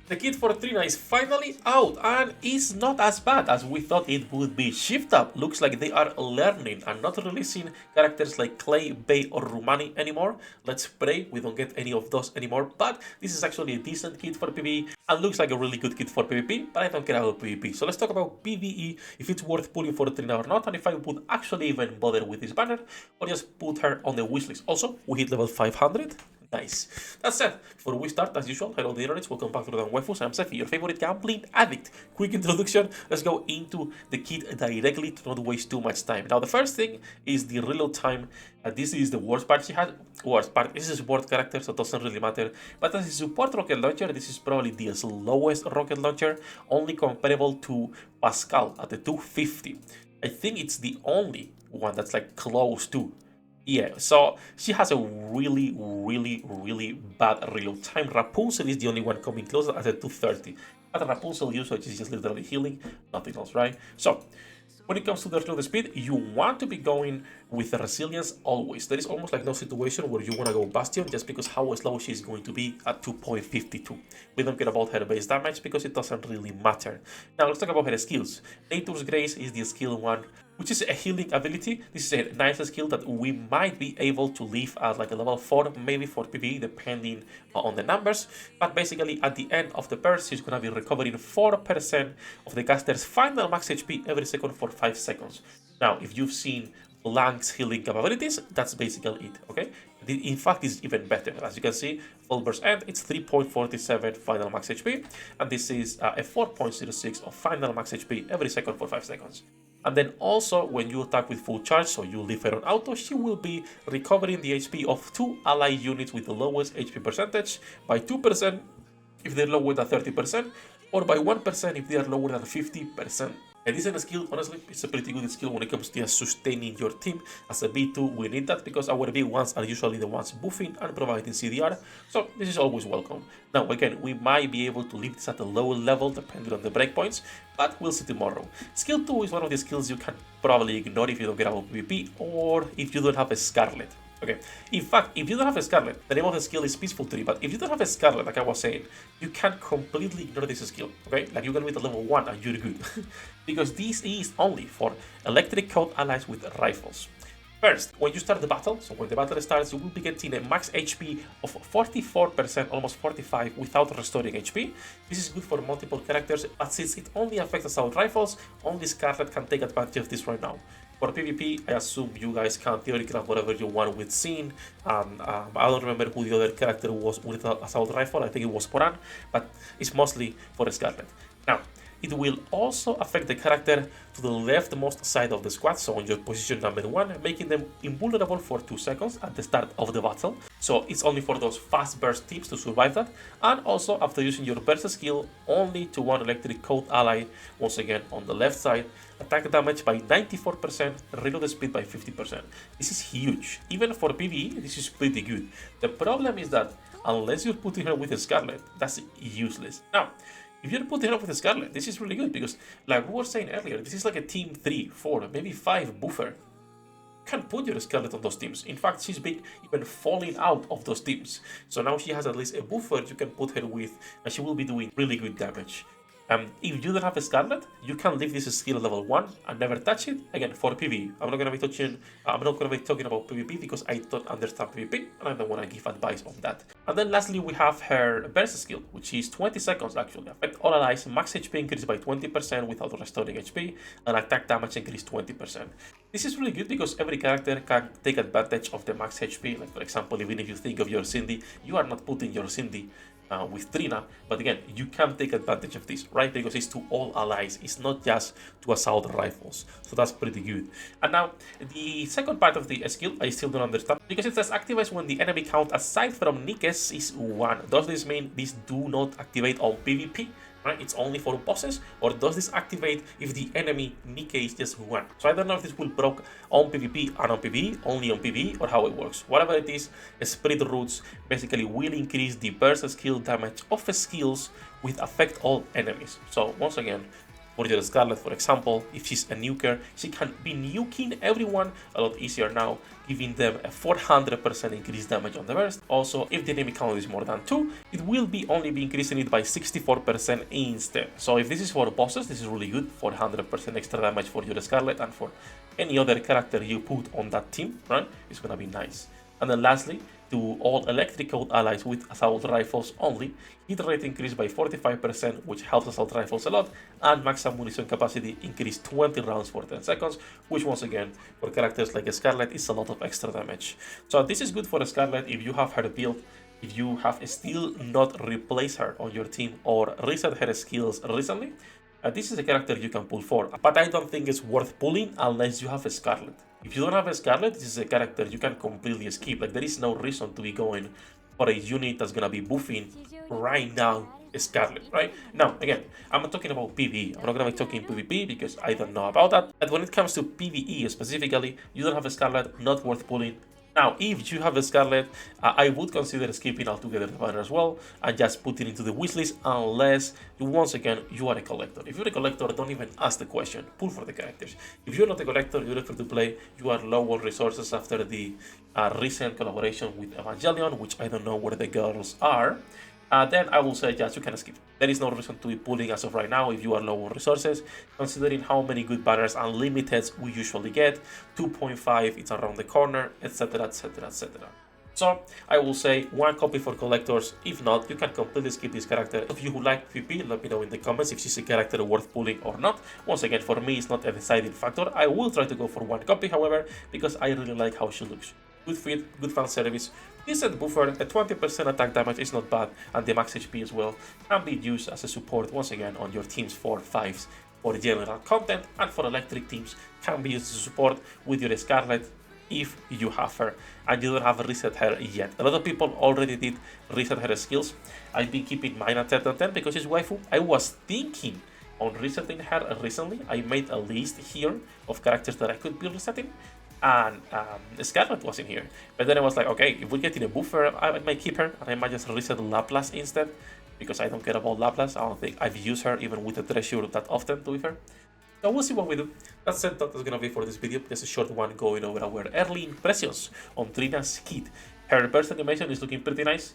The kit for Trina is finally out and is not as bad as we thought it would be. Shift Up looks like they are learning and not releasing characters like Clay, Bay or Rumani anymore. Let's pray we don't get any of those anymore, but this is actually a decent kit for PvE and looks like a really good kit for PvP, but I don't care about PvP. So let's talk about PvE, if it's worth pulling for Trina or not, and if I would actually even bother with this banner or just put her on the wishlist. Also, we hit level 500. Nice. That said, before we start, as usual, hello the internet, welcome back to the Waifus. I'm Sefhi, your favorite gambling addict. Quick introduction, let's go into the kit directly to not waste too much time. Now, the first thing is the reload time. This is the worst part she had. Worst part, this is support character, so it doesn't really matter. But as a support rocket launcher, this is probably the slowest rocket launcher, only comparable to Pascal at the 250. I think it's the only one that's like close to. Yeah, so she has a really bad reload time. Rapunzel is the only one coming close at the 230. But Rapunzel usage is just literally healing, nothing else, right? So, when it comes to the reload speed, you want to be going with the resilience always. There is almost like no situation where you want to go Bastion just because how slow she's going to be at 2.52. We don't care about her base damage because it doesn't really matter. Now let's talk about her skills. Nature's Grace is the skill 1, which is a healing ability. This is a nice skill that we might be able to leave at like a level 4, maybe for PvE, depending on the numbers. But basically, at the end of the burst, she's going to be recovering 4% of the caster's final max HP every second for 5 seconds. Now, if you've seen Blank's healing capabilities, that's basically it, okay? In fact, it's even better. As you can see, full burst end, it's 3.47 final max HP, and this is a 4.06 of final max HP every second for 5 seconds. And then also, when you attack with full charge, so you leave her on auto, she will be recovering the HP of 2 ally units with the lowest HP percentage by 2% if they're lower than 30%, or by 1% if they are lower than 50%. A decent skill, honestly, it's a pretty good skill when it comes to sustaining your team. As a B2, we need that because our B1s are usually the ones buffing and providing CDR, so this is always welcome. Now, again, we might be able to leave this at a lower level depending on the breakpoints, but we'll see tomorrow. Skill 2 is one of the skills you can probably ignore if you don't get out of PvP or if you don't have a Scarlet. Okay, in fact, if you don't have a Scarlet, the name of the skill is Peaceful Tree, but if you don't have a Scarlet, like I was saying, you can completely ignore this skill, okay? Like you can wait at level 1 and you're good. Because this is only for electric code allies with rifles. First, when you start the battle, so when the battle starts, you will be getting a max HP of 44%, almost 45%, without restoring HP. This is good for multiple characters, but since it only affects assault rifles, only Scarlet can take advantage of this right now. For PvP, I assume you guys can theoretically have whatever you want with Scene, and I don't remember who the other character was with assault rifle, I think it was Poran, but it's mostly for Scarlet. Now, it will also affect the character to the leftmost side of the squad, so on your position number 1, making them invulnerable for 2 seconds at the start of the battle. So it's only for those fast burst teams to survive that, and also after using your burst skill only to one electric code ally, once again on the left side, attack damage by 94%, reload speed by 50%. This is huge. Even for PvE, this is pretty good. The problem is that unless you're putting her with a Scarlet, that's useless. Now, if you're putting her with a Scarlet, this is really good because, like we were saying earlier, this is like a team 3, 4, maybe 5 buffer. You can put your Scarlet on those teams. In fact, she's been even falling out of those teams. So now she has at least a buffer you can put her with, and she will be doing really good damage. If you don't have a Scarlet, you can leave this skill at level 1 and never touch it. Again, for PvE. I'm not gonna be talking about PvP because I don't understand PvP and I don't want to give advice on that. And then lastly, we have her burst skill, which is 20 seconds actually. Affect all allies, max HP increased by 20% without restoring HP, and attack damage increased 20%. This is really good because every character can take advantage of the max HP. Like for example, even if you think of your Cindy, you are not putting your Cindy with Trina, but again, you can take advantage of this, right? Because it's to all allies, it's not just to assault rifles, so that's pretty good. And now, the second part of the skill, I still don't understand, because it says activates when the enemy count aside from NIKKE's is 1. Does this mean this do not activate on PvP? Right? It's only for bosses, or does this activate if the enemy NIKKE is just 1? So I don't know if this will proc on PvP and on PvE, only on PvE, or how it works. Whatever it is, Spirit Roots basically will increase the burst skill damage of skills with affect all enemies. So once again, For your Scarlet, for example, if she's a nuker, she can be nuking everyone a lot easier now, giving them a 400% increased damage on the burst. Also, if the enemy count is more than 2, it will be only be increasing it by 64% instead. So if this is for bosses, this is really good, 400% extra damage for your Scarlet, and for any other character you put on that team, right? It's gonna be nice. And then lastly, to all electrical allies with assault rifles only, hit rate increased by 45%, which helps assault rifles a lot, and max ammunition capacity increased 20 rounds for 10 seconds, which once again, for characters like Scarlet, is a lot of extra damage. So this is good for Scarlet if you have her build, if you have still not replaced her on your team or reset her skills recently. This is a character you can pull for, but I don't think it's worth pulling unless you have a Scarlet. If you don't have a Scarlet, this is a character you can completely skip. Like, there is no reason to be going for a unit that's gonna be buffing right now Scarlet, right? Now, again, I'm not talking about PvE. I'm not gonna be talking PvP because I don't know about that. But when it comes to PvE specifically, you don't have a Scarlet, not worth pulling. Now, if you have a Scarlet, I would consider skipping altogether the banner as well and just put it into the wishlist unless, once again, you are a collector. If you're a collector, don't even ask the question. Pull for the characters. If you're not a collector, you're free to play, you are low on resources after the recent collaboration with Evangelion, which I don't know where the girls are, then I will say just you can skip. There is no reason to be pulling as of right now if you are low on resources, considering how many good banners and limiteds we usually get. 2.5, it's around the corner, etc, etc, etc. So I will say 1 copy for collectors. If not, you can completely skip this character. If you would like PvP, let me know in the comments if she's a character worth pulling or not. Once again, for me, it's not a deciding factor. I will try to go for 1 copy, however, because I really like how she looks. Good fit, good fan service, decent buffer, a 20% attack damage is not bad, and the max HP as well can be used as a support once again on your team's 4-5s for general content, and for electric teams can be used as support with your Scarlet if you have her and you don't have reset her yet. A lot of people already did reset her skills. I've been keeping mine at 10 on 10 because she's waifu. I was thinking on resetting her recently. I made a list here of characters that I could be resetting, and Scarlet was in here. But then I was like, okay, if we get in a buffer, I might keep her, and I might just reset Laplace instead, because I don't care about Laplace. I don't think I've used her even with the treasure that often, to be fair. So we'll see what we do. That's it, that's gonna be for this video. Just a short one going over our early impressions on Trina's kit. Her burst animation is looking pretty nice.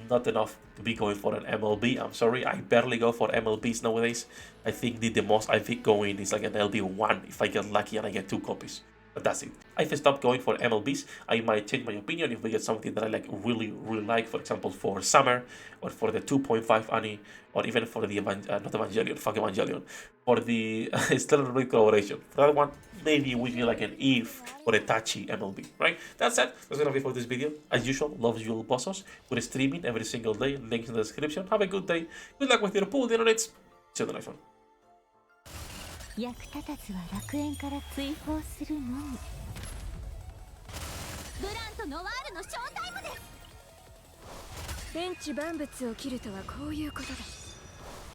Not enough to be going for an MLB. I'm sorry, I barely go for MLBs nowadays. I think the most I think going is like an LB1 if I get lucky and I get 2 copies. But that's it. If I stop going for MLBs, I might change my opinion if we get something that I like really like, for example for Summer, or for the 2.5 Annie, or even for the not Evangelion, fuck Evangelion, for the Stellar Reed collaboration. For that one, maybe we get like an Eve or a Tachi MLB, right? That's it. That's gonna be for this video. As usual, love you all bosses. We're streaming every single day, links in the description. Have a good day. Good luck with your pool, the internet. See you in the next one. 役立たずは楽園から追放するのみ。ブランとノワールのショータイムです。天地万物を切るとはこういうことだ。